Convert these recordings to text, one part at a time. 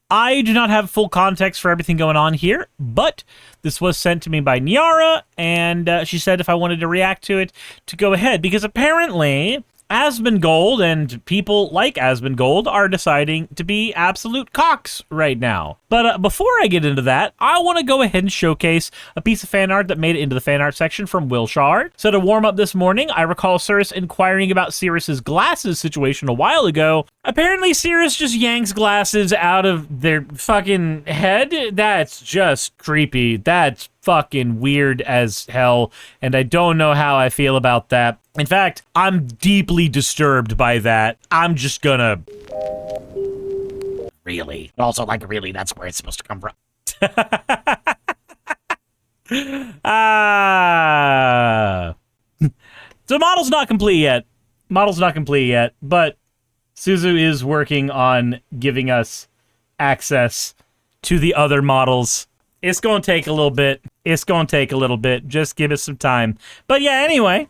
I do not have full context for everything going on here, but this was sent to me by Nyara, and she said if I wanted to react to it, to go ahead, because apparently Asmongold and people like Asmongold are deciding to be absolute cocks right now. But before I get into that, I want to go ahead and showcase a piece of fan art that made it into the fan art section from Will Shard. So to warm up this morning, I recall Suris inquiring about Sirius's glasses situation a while ago. Apparently Suris just yanks glasses out of their fucking head. That's just creepy. That's fucking weird as hell, and I don't know how I feel about that. In fact, I'm deeply disturbed by that. I'm just gonna... Really? Also, like, really, that's where it's supposed to come from. So model's not complete yet. Model's not complete yet, but Suzu is working on giving us access to the other models. It's gonna take a little bit. It's gonna take a little bit. Just give us some time. But yeah, anyway.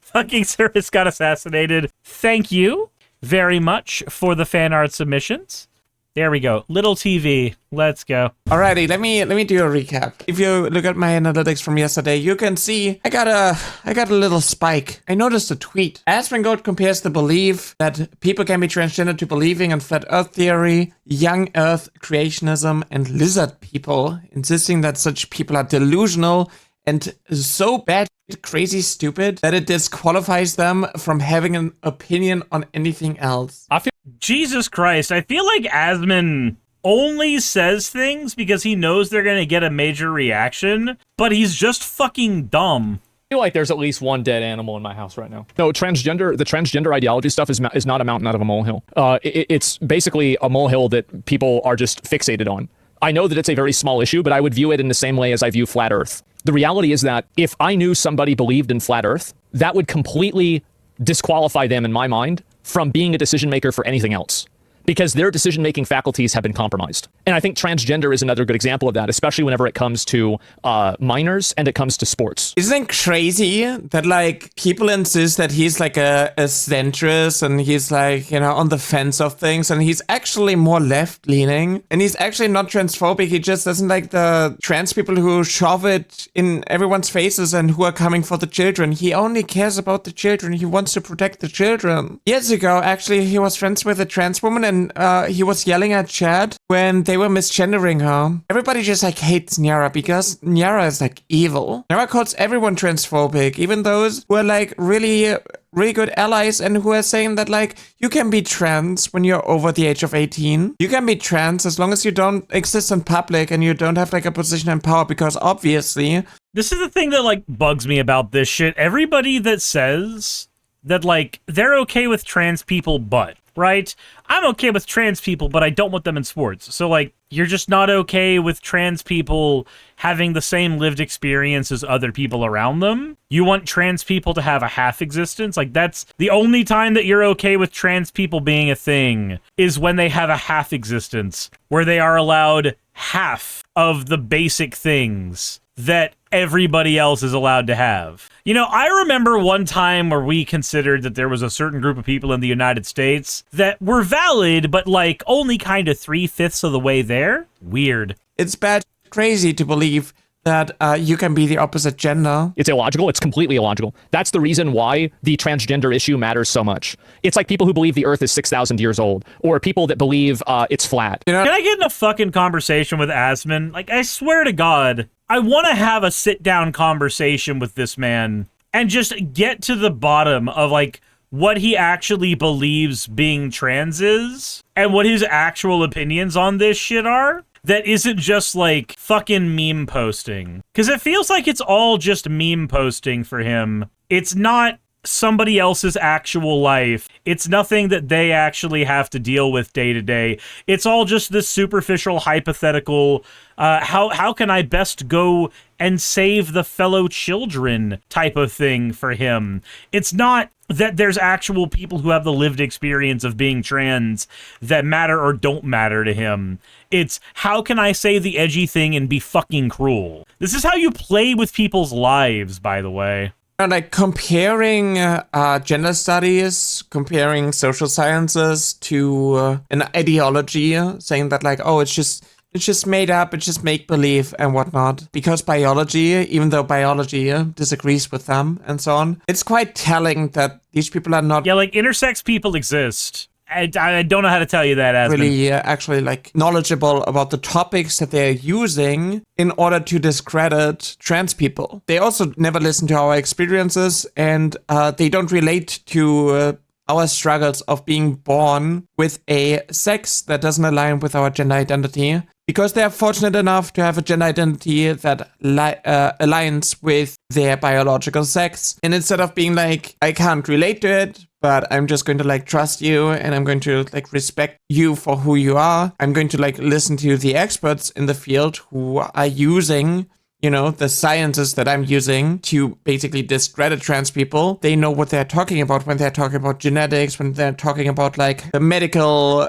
Fucking Suris got assassinated. Thank you very much for the fan art submissions. There we go. Little TV. Let's go. Alrighty, let me do a recap. If you look at my analytics from yesterday, you can see I got a little spike. I noticed a tweet. Asmongold compares the belief that people can be transgender to believing in flat earth theory, young earth creationism, and lizard people, insisting that such people are delusional and so bad, crazy, stupid that it disqualifies them from having an opinion on anything else. Jesus Christ, I feel like Asmon only says things because he knows they're gonna get a major reaction, but he's just fucking dumb. I feel like there's at least one dead animal in my house right now. No, the transgender ideology stuff is not a mountain out of a molehill. It's basically a molehill that people are just fixated on. I know that it's a very small issue, but I would view it in the same way as I view flat Earth. The reality is that if I knew somebody believed in flat Earth, that would completely disqualify them in my mind from being a decision maker for anything else, because their decision-making faculties have been compromised. And I think transgender is another good example of that, especially whenever it comes to minors and it comes to sports. Isn't it crazy that, like, people insist that he's like a centrist and he's like, you know, on the fence of things, and he's actually more left-leaning, and he's actually not transphobic. He just doesn't like the trans people who shove it in everyone's faces and who are coming for the children. He only cares about the children. He wants to protect the children. Years ago, actually, he was friends with a trans woman, and he was yelling at Chad when they were misgendering her. Everybody just like hates Nyara because Nyara is like evil. Nyara calls everyone transphobic, even those who are like really good allies and who are saying that like you can be trans when you're over the age of 18. You can be trans as long as you don't exist in public and you don't have like a position in power, because obviously... This is the thing that like bugs me about this shit. Everybody that says that like they're okay with trans people but... Right? I'm okay with trans people, but I don't want them in sports. So, like, you're just not okay with trans people having the same lived experience as other people around them? You want trans people to have a half existence? Like, that's the only time that you're okay with trans people being a thing is when they have a half existence, where they are allowed half of the basic things that everybody else is allowed to have. You know, I remember one time where we considered that there was a certain group of people in the United States that were valid, but like only kind of 3/5 of the way there. Weird. It's bad crazy to believe that you can be the opposite gender. It's illogical. It's completely illogical. That's the reason why the transgender issue matters so much. It's like people who believe the Earth is 6,000 years old, or people that believe it's flat. You know? Can I get in a fucking conversation with Asmon? Like, I swear to God, I want to have a sit-down conversation with this man and just get to the bottom of, like, what he actually believes being trans is and what his actual opinions on this shit are. That isn't just like fucking meme posting. Because it feels like it's all just meme posting for him. It's not somebody else's actual life. It's nothing that they actually have to deal with day to day. It's all just this superficial, hypothetical, how can I best go and save the fellow children type of thing for him. It's not that there's actual people who have the lived experience of being trans that matter or don't matter to him. It's how can I say the edgy thing and be fucking cruel. This is how you play with people's lives, by the way. like comparing gender studies, comparing social sciences to an ideology, saying that like, oh, it's just made up, it's just make believe and whatnot. Because biology, even though biology disagrees with them and so on, it's quite telling that these people are not Yeah, like intersex people exist. I don't know how to tell you that, Asmon. really actually like knowledgeable about the topics that they're using in order to discredit trans people. They also never listen to our experiences, and they don't relate to our struggles of being born with a sex that doesn't align with our gender identity, because they are fortunate enough to have a gender identity that aligns with their biological sex. And instead of being like, I can't relate to it, but I'm just going to like trust you and I'm going to like respect you for who you are, I'm going to like listen to the experts in the field who are using, you know, the sciences that I'm using to basically discredit trans people. They know what they're talking about when they're talking about genetics, when they're talking about like the medical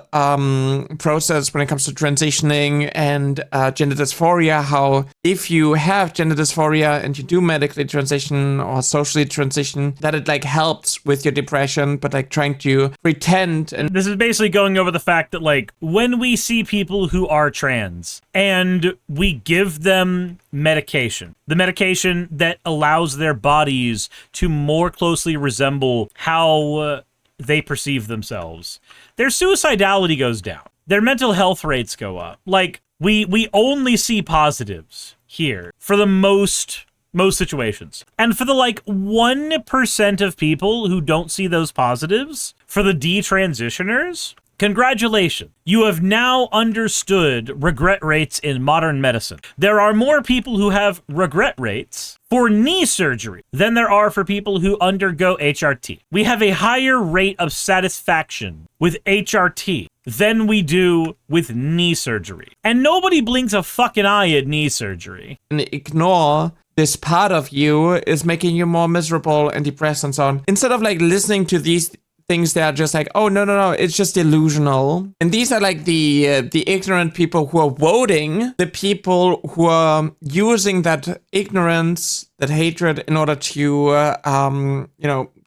process when it comes to transitioning and gender dysphoria, how if you have gender dysphoria and you do medically transition or socially transition, that it like helps with your depression, but like trying to pretend. And this is basically going over the fact that like when we see people who are trans and we give them medication, the medication that allows their bodies to more closely resemble how they perceive themselves, their suicidality goes down, their mental health rates go up. Like we only see positives here for the most situations. And for the like 1% of people who don't see those positives, for the detransitioners, congratulations. You have now understood regret rates in modern medicine. There are more people who have regret rates for knee surgery than there are for people who undergo HRT. We have a higher rate of satisfaction with HRT than we do with knee surgery. And nobody blinks a fucking eye at knee surgery. And ignore this part of you is making you more miserable and depressed and so on. Instead of like listening to these things that are just like, oh, no, it's just delusional. And these are like the ignorant people who are voting, the people who are using that ignorance, that hatred in order to,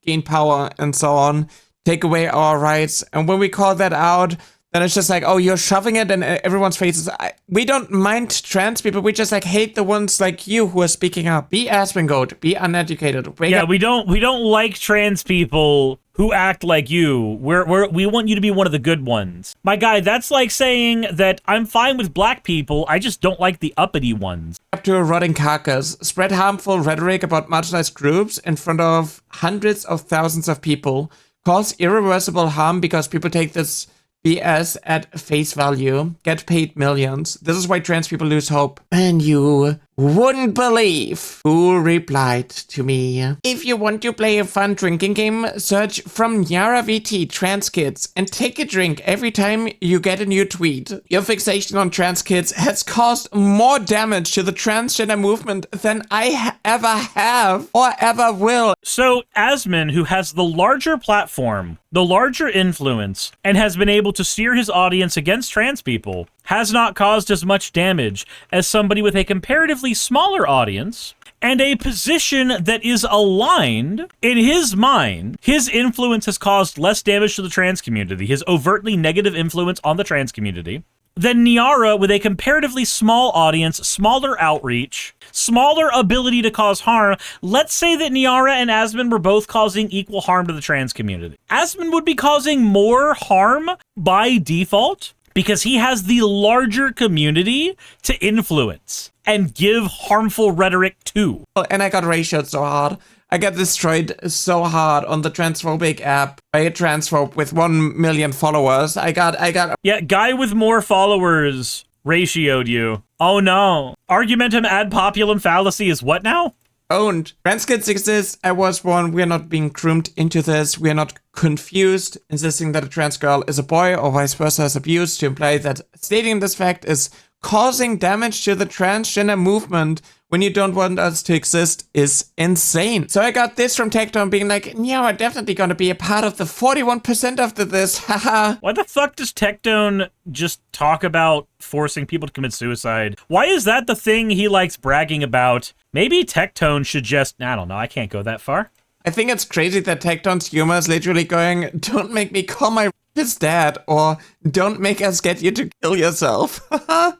gain power and so on, take away our rights. And when we call that out, then it's just like, oh, you're shoving it in everyone's faces. We don't mind trans people. We just like hate the ones like you who are speaking up. Be Asmongold. Be uneducated. Wake up. We don't like trans people who act like you. We want you to be one of the good ones. My guy, that's like saying that I'm fine with black people, I just don't like the uppity ones. Up to a rotting carcass. Spread harmful rhetoric about marginalized groups in front of hundreds of thousands of people. Cause irreversible harm because people take this BS at face value, get paid millions. This is why trans people lose hope. And you wouldn't believe who replied to me. If you want to play a fun drinking game, search from Nyara VT trans kids and take a drink every time you get a new tweet. Your fixation on trans kids has caused more damage to the transgender movement than I ever have or ever will. So Asmon, who has the larger platform, the larger influence, and has been able to steer his audience against trans people, has not caused as much damage as somebody with a comparatively smaller audience and a position that is aligned. In his mind, his influence has caused less damage to the trans community, his overtly negative influence on the trans community, than Nyara with a comparatively small audience, smaller outreach, smaller ability to cause harm. Let's say that Nyara and Asmon were both causing equal harm to the trans community. Asmon would be causing more harm by default because he has the larger community to influence and give harmful rhetoric to. And I got ratioed so hard. I got destroyed so hard on the transphobic app by a transphobe with 1 million followers. I got. Yeah, guy with more followers ratioed you. Oh no. Argumentum ad populum fallacy is what now? Owned. Trans kids exist. I was one. We are not being groomed into this. We are not confused. Insisting that a trans girl is a boy or vice versa is abused to imply that stating this fact is causing damage to the transgender movement when you don't want us to exist is insane. So I got this from Tectone being like, yeah, we're definitely going to be a part of the 41% of this, haha. Why the fuck does Tectone just talk about forcing people to commit suicide? Why is that the thing he likes bragging about Maybe Tectone should just, I don't know, I can't go that far. I think it's crazy that Tectone's humor is literally going, don't make me call my rapist dad, or don't make us get you to kill yourself.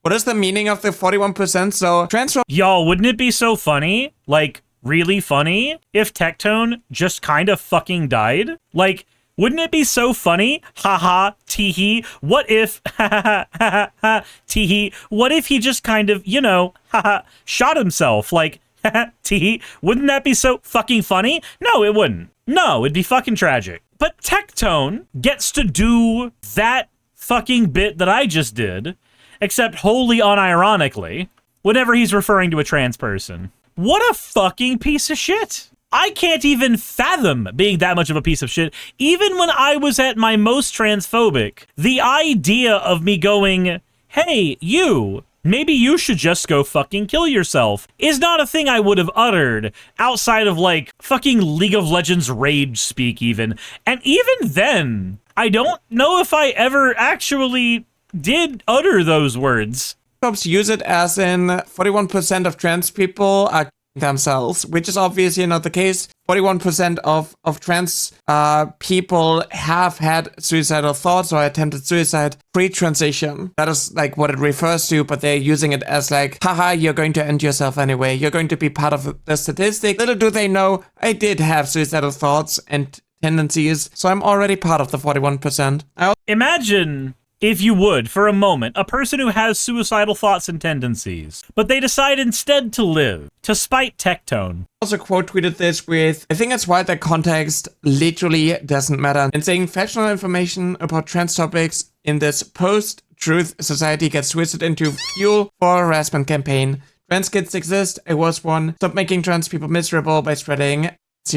What is the meaning of the 41%? So, transfer. Y'all, wouldn't it be so funny, like, really funny, if Tectone just kind of fucking died? Like, wouldn't it be so funny? Haha, teehee. What if, ha ha ha, teehee. What if he just kind of, you know, haha, shot himself? Like, teehee. Wouldn't that be so fucking funny? No, it wouldn't. No, it'd be fucking tragic. But Tectone gets to do that fucking bit that I just did, except wholly unironically, whenever he's referring to a trans person. What a fucking piece of shit. I can't even fathom being that much of a piece of shit. Even when I was at my most transphobic, the idea of me going, hey, you, maybe you should just go fucking kill yourself, is not a thing I would have uttered outside of like fucking League of Legends rage speak even. And even then, I don't know if I ever actually did utter those words. Use it as in 41% of trans people are themselves, which is obviously not the case. 41% of trans people have had suicidal thoughts or attempted suicide pre-transition. That is like what it refers to, but they're using it as like, haha, you're going to end yourself anyway. You're going to be part of the statistic. Little do they know, I did have suicidal thoughts and tendencies, so I'm already part of the 41%. Imagine, if you would, for a moment, a person who has suicidal thoughts and tendencies, but they decide instead to live, to spite Tectone. Also quote tweeted this with, I think it's why the context literally doesn't matter, and saying factual information about trans topics in this post-truth society gets twisted into fuel for a harassment campaign. Trans kids exist, I was one. Stop making trans people miserable by spreading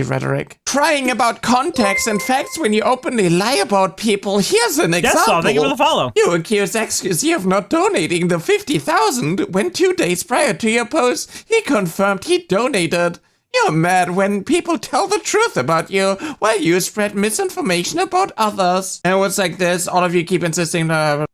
rhetoric. Crying about context and facts when you openly lie about people. Here's an example. Yes, thank you for the follow. You accuse XQC of not donating the 50,000 when 2 days prior to your post, he confirmed he donated. You're mad when people tell the truth about you while you spread misinformation about others. And it was like this, all of you keep insisting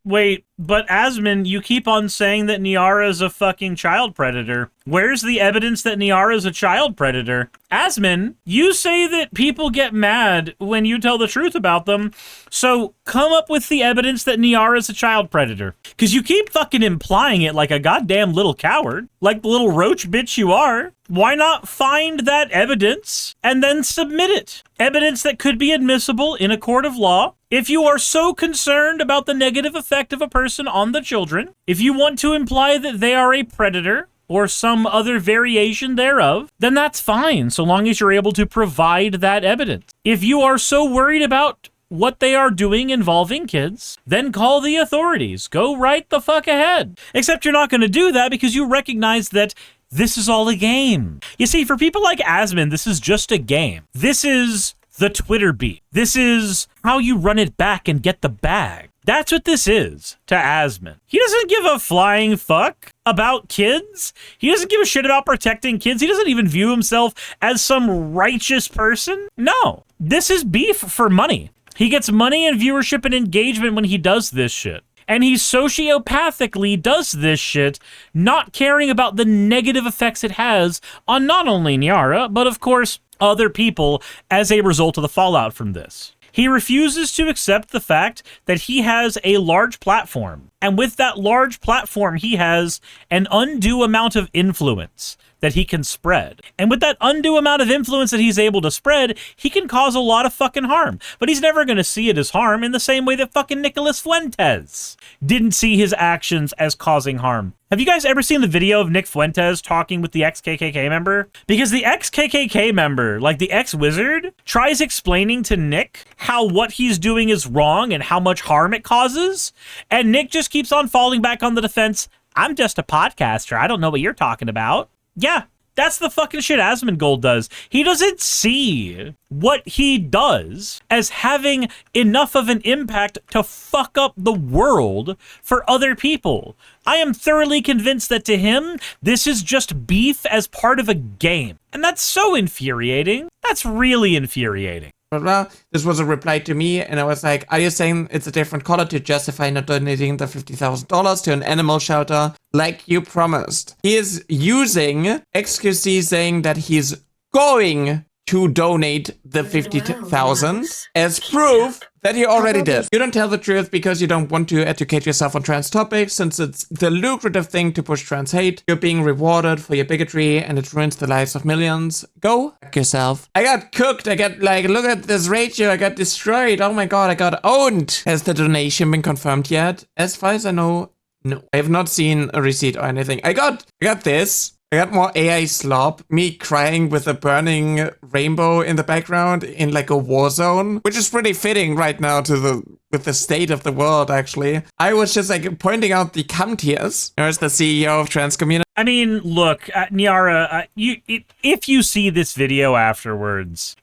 Wait, but Asmon, you keep on saying that Niara is a fucking child predator. Where's the evidence that Niara is a child predator? Asmon, you say that people get mad when you tell the truth about them, so come up with the evidence that Niara is a child predator. Because you keep fucking implying it like a goddamn little coward, like the little roach bitch you are. Why not find that evidence and then submit it? Evidence that could be admissible in a court of law. If you are so concerned about the negative effect of a person on the children, if you want to imply that they are a predator or some other variation thereof, then that's fine, so long as you're able to provide that evidence. If you are so worried about what they are doing involving kids, then call the authorities. Go right the fuck ahead. Except you're not going to do that because you recognize that this is all a game. You see, for people like Asmon, this is just a game. This is the Twitter beat. This is how you run it back and get the bag. That's what this is to Asmon. He doesn't give a flying fuck about kids. He doesn't give a shit about protecting kids. He doesn't even view himself as some righteous person. No, this is beef for money. He gets money and viewership and engagement when he does this shit. And he sociopathically does this shit, not caring about the negative effects it has on not only Niara, but of course, other people as a result of the fallout from this. He refuses to accept the fact that he has a large platform. And with that large platform, he has an undue amount of influence that he can spread. And with that undue amount of influence that he's able to spread, he can cause a lot of fucking harm. But he's never going to see it as harm in the same way that fucking Nicholas Fuentes didn't see his actions as causing harm. Have you guys ever seen the video of Nick Fuentes talking with the ex-KKK member? Because the ex-KKK member, like the ex-wizard, tries explaining to Nick how what he's doing is wrong and how much harm it causes. And Nick just keeps on falling back on the defense. I'm just a podcaster. I don't know what you're talking about. Yeah, that's the fucking shit Asmongold does. He doesn't see what he does as having enough of an impact to fuck up the world for other people. I am thoroughly convinced that to him, this is just beef as part of a game. And that's so infuriating. That's really infuriating. blah, blah. This was a reply to me, and I was like, are you saying it's a different color to justify not donating the $50,000 to an animal shelter like you promised? He is using excuses saying that he's going to donate the 50,000 as proof that he already did. You don't tell the truth because you don't want to educate yourself on trans topics, since it's the lucrative thing to push trans hate. You're being rewarded for your bigotry and it ruins the lives of millions. Go fuck yourself. I got cooked. I got like, look at this ratio. I got destroyed. Oh my god, I got owned. Has the donation been confirmed yet? As far as I know, no. I have not seen a receipt or anything. I got this. I got more AI slop, me crying with a burning rainbow in the background in like a war zone, which is pretty fitting right now to with the state of the world, actually. I was just like pointing out the cum tears. There's the CEO of trans community. I mean, look, Nyara, if you see this video afterwards,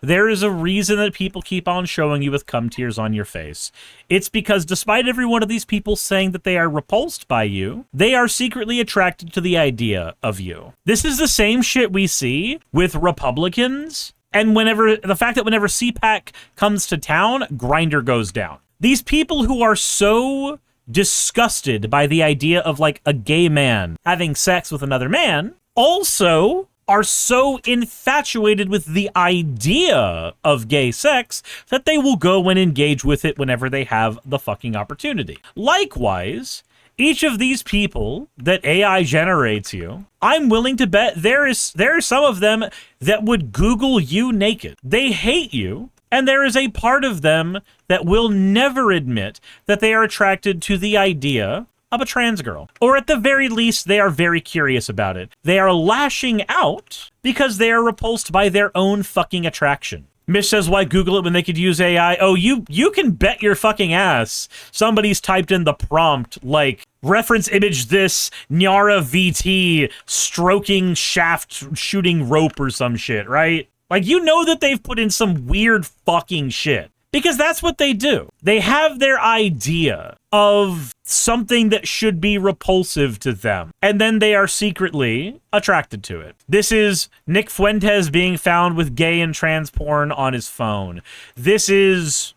there is a reason that people keep on showing you with cum tears on your face. It's because despite every one of these people saying that they are repulsed by you, they are secretly attracted to the idea of you. This is the same shit we see with Republicans, and the fact that whenever CPAC comes to town, Grindr goes down. These people who are so disgusted by the idea of like a gay man having sex with another man also are so infatuated with the idea of gay sex that they will go and engage with it whenever they have the fucking opportunity. Likewise, each of these people that AI generates you, I'm willing to bet there are some of them that would Google you naked. They hate you. And there is a part of them that will never admit that they are attracted to the idea of a trans girl. Or at the very least, they are very curious about it. They are lashing out because they are repulsed by their own fucking attraction. Mish says, why Google it when they could use AI? Oh, you can bet your fucking ass somebody's typed in the prompt, like, reference image this, Nyara VT, stroking shaft, shooting rope or some shit, right? Like, you know that they've put in some weird fucking shit. Because that's what they do. They have their idea of something that should be repulsive to them, and then they are secretly attracted to it. This is Nick Fuentes being found with gay and trans porn on his phone. This is,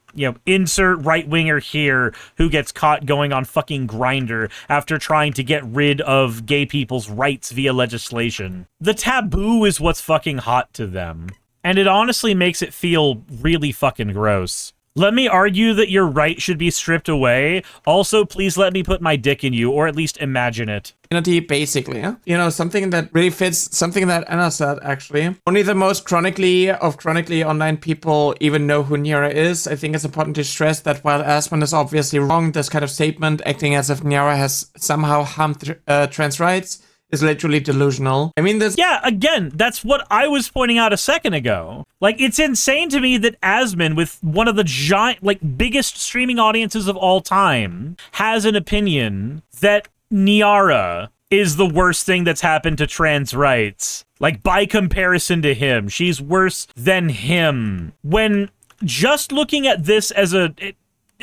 insert right-winger here who gets caught going on fucking Grindr after trying to get rid of gay people's rights via legislation. The taboo is what's fucking hot to them. And it honestly makes it feel really fucking gross. Let me argue that your right should be stripped away. Also, please let me put my dick in you, or at least imagine it. Basically, something that really fits something that Anna said, actually. Only the most chronically online people even know who Nyara is. I think it's important to stress that while Asmon is obviously wrong, this kind of statement, acting as if Nyara has somehow harmed trans rights, is literally delusional. I mean, this... Yeah, again, that's what I was pointing out a second ago. Like, it's insane to me that Asmon, with one of the biggest streaming audiences of all time, has an opinion that Nyara is the worst thing that's happened to trans rights. Like, by comparison to him, she's worse than him. When just looking at this as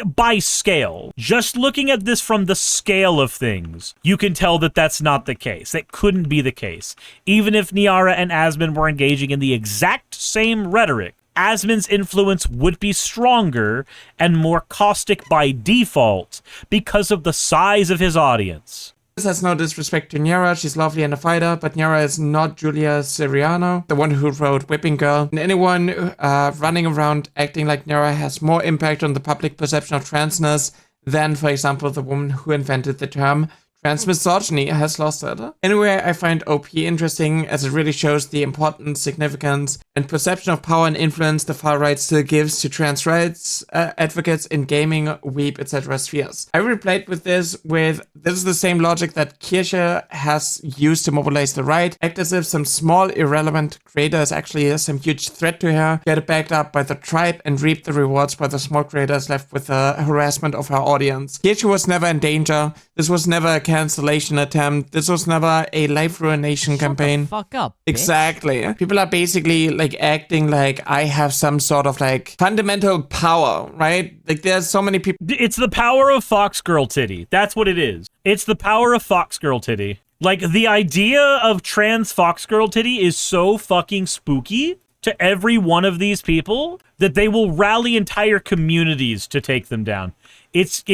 by scale, just looking at this from the scale of things, you can tell that that's not the case. That couldn't be the case. Even if Nyara and Asmon were engaging in the exact same rhetoric, Asmon's influence would be stronger and more caustic by default because of the size of his audience. This has no disrespect to Nyara, she's lovely and a fighter, but Nyara is not Julia Siriano, the one who wrote Whipping Girl. And anyone running around acting like Nyara has more impact on the public perception of transness than, for example, the woman who invented the term trans misogyny has lost it. Anyway, I find OP interesting as it really shows the importance, significance, and perception of power and influence the far right still gives to trans rights advocates in gaming, weeb, etc. spheres. I replayed with this is the same logic that Kirsche has used to mobilize the right, act as if some small irrelevant creator is actually some huge threat to her, get it backed up by the tribe, and reap the rewards while the small creator is left with the harassment of her audience. Kirsche was never in danger. This was never a cancellation attempt. This was never a life ruination campaign. Shut the fuck up, bitch. Exactly. People are basically like acting like I have some sort of like fundamental power, right? Like there's so many people. It's the power of Fox Girl Titty. That's what it is. It's the power of Fox Girl Titty. Like the idea of trans Fox Girl Titty is so fucking spooky to every one of these people that they will rally entire communities to take them down. It's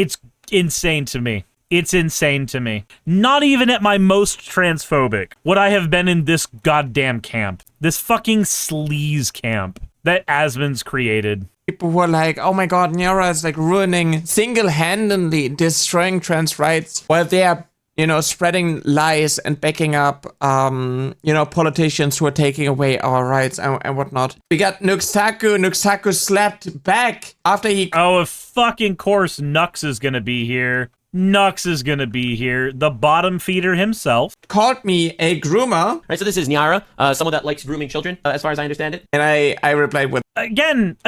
insane to me. It's insane to me. Not even at my most transphobic would I have been in this goddamn camp. This fucking sleaze camp that Asmon's created. People who are like, oh my god, Nyara is like ruining, single-handedly destroying trans rights while they are, you know, spreading lies and backing up, you know, politicians who are taking away our rights and whatnot. We got Nux Taku. Nux Taku slapped back after he... Oh, of fucking course Nux is gonna be here. Nux is gonna be here. The bottom feeder himself. Called me a groomer. Right, so this is Nyara, someone that likes grooming children, as far as I understand it. And I replied with... Again,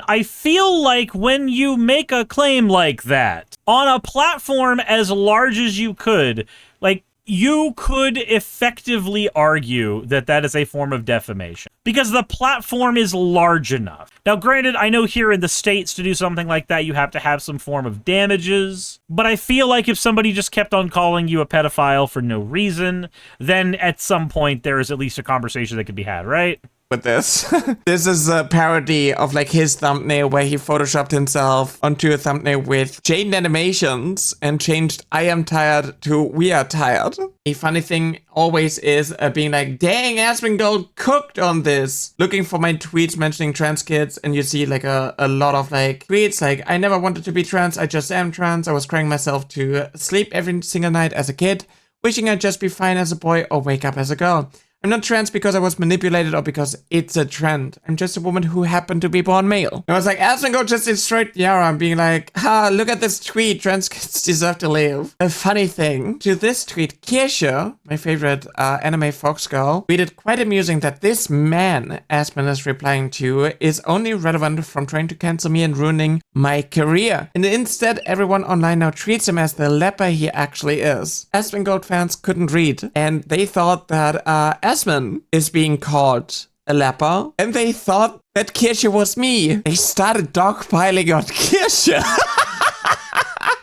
I feel like when you make a claim like that on a platform as large as you could, like, you could effectively argue that that is a form of defamation because the platform is large enough. Now, granted, I know here in the States to do something like that, you have to have some form of damages, but I feel like if somebody just kept on calling you a pedophile for no reason, then at some point there is at least a conversation that could be had, right? With this. This is a parody of like his thumbnail where he photoshopped himself onto a thumbnail with chained animations and changed I am tired to we are tired. A funny thing always is being like, dang, Asmongold cooked on this. Looking for my tweets mentioning trans kids and you see like a lot of like tweets like, I never wanted to be trans, I just am trans. I was crying myself to sleep every single night as a kid, wishing I'd just be fine as a boy or wake up as a girl. I'm not trans because I was manipulated or because it's a trend. I'm just a woman who happened to be born male. And I was like, Asmongold just destroyed Yara and being like, look at this tweet. Trans kids deserve to live. A funny thing to this tweet, Kirsche, my favorite anime fox girl, tweeted quite amusing that this man Asmon is replying to is only relevant from trying to cancel me and ruining my career. And instead, everyone online now treats him as the leper he actually is. Asmongold fans couldn't read and they thought that Asmon is being called a leper, and they thought that Kirsche was me. They started dogpiling on Kirsche.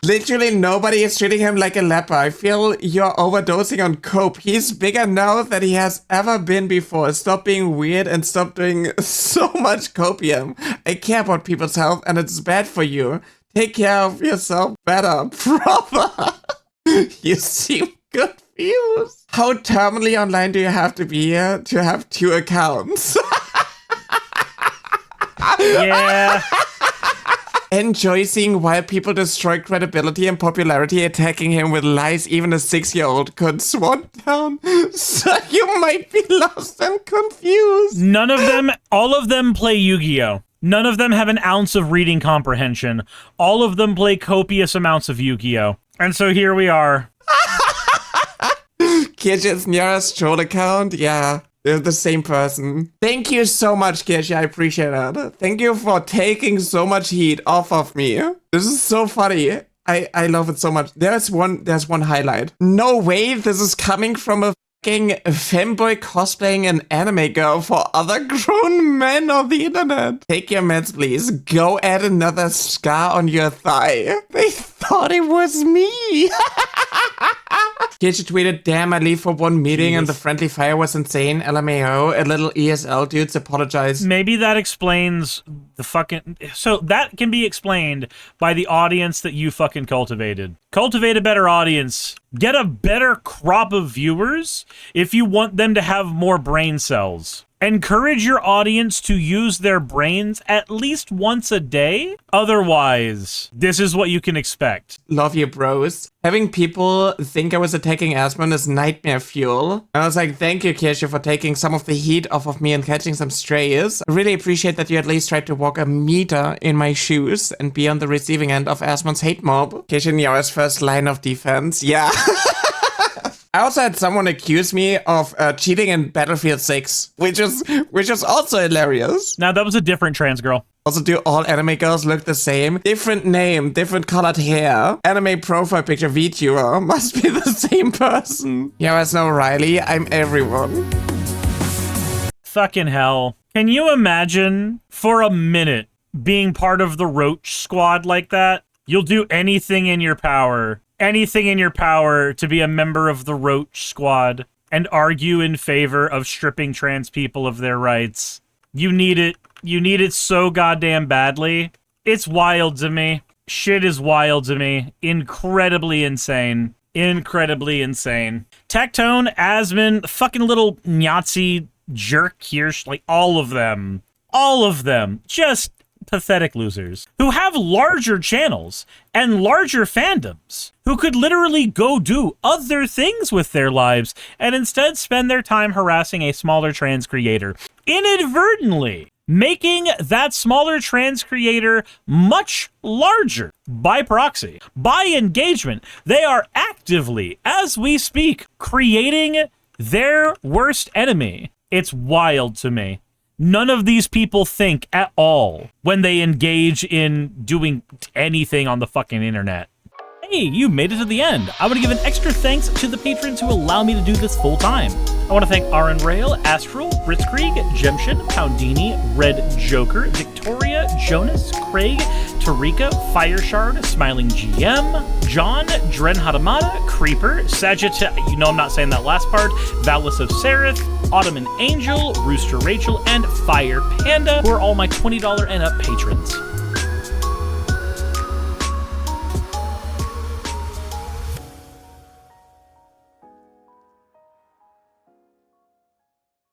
Literally nobody is treating him like a leper. I feel you're overdosing on cope. He's bigger now than he has ever been before. Stop being weird and stop doing so much copium. I care about people's health and it's bad for you. Take care of yourself better, brother. You seem confused. How terminally online do you have to be to have 2 accounts? Yeah. Enjoy seeing why people destroy credibility and popularity, attacking him with lies even a 6-year-old could swan down. So you might be lost and confused. None of them, all of them play Yu-Gi-Oh! None of them have an ounce of reading comprehension. All of them play copious amounts of Yu-Gi-Oh! And so here we are. Kirsche's Nyara's troll account? Yeah, they're the same person. Thank you so much, Kirsche. I appreciate it. Thank you for taking so much heat off of me. This is so funny. I love it so much. There's one highlight. No way this is coming from a fucking femboy cosplaying an anime girl for other grown men on the internet. Take your meds, please. Go add another scar on your thigh. They thought it was me. Kirsche tweeted, damn, I leave for one meeting and the friendly fire was insane. LMAO, a little ESL dudes apologize. Maybe that explains the fucking... So that can be explained by the audience that you fucking cultivated. Cultivate a better audience. Get a better crop of viewers if you want them to have more brain cells. Encourage your audience to use their brains at least once a day. Otherwise, this is what you can expect. Love you, bros. Having people think I was attacking Asmon is nightmare fuel. I was like, thank you, Kirsche, for taking some of the heat off of me and catching some strays. I really appreciate that you at least tried to walk a meter in my shoes and be on the receiving end of Asmon's hate mob. Kirsche Nyara's first line of defense. Yeah. I also had someone accuse me of cheating in Battlefield 6, which is also hilarious. Now, that was a different trans girl. Also, do all anime girls look the same? Different name, different colored hair. Anime profile picture VTuber must be the same person. Yeah, there's no Riley. I'm everyone. Fucking hell. Can you imagine for a minute being part of the Roach squad like that? You'll do anything in your power to be a member of the Roach squad and argue in favor of stripping trans people of their rights. You need it. You need it so goddamn badly. It's wild to me. Shit is wild to me. Incredibly insane. Incredibly insane. Tectone, Asmon, fucking little Nazi jerk Kirsche, like all of them. All of them. Just pathetic losers. Who have larger channels and larger fandoms. Who could literally go do other things with their lives and instead spend their time harassing a smaller trans creator. Inadvertently making that smaller trans creator much larger by proxy, by engagement. They are actively, as we speak, creating their worst enemy. It's wild to me. None of these people think at all when they engage in doing anything on the fucking internet. Hey, you made it to the end. I want to give an extra thanks to the patrons who allow me to do this full time. I want to thank Aaron Rail, Astral, Britzkrieg, Jemshin, Poundini, Red Joker, Victoria, Jonas, Craig, Tarika, Fireshard, Smiling GM, John, Dren Hadamada, Creeper, Sagitt, you know I'm not saying that last part, Valis of Seraph, Ottoman Angel, Rooster Rachel, and Fire Panda, who are all my $20 and up patrons.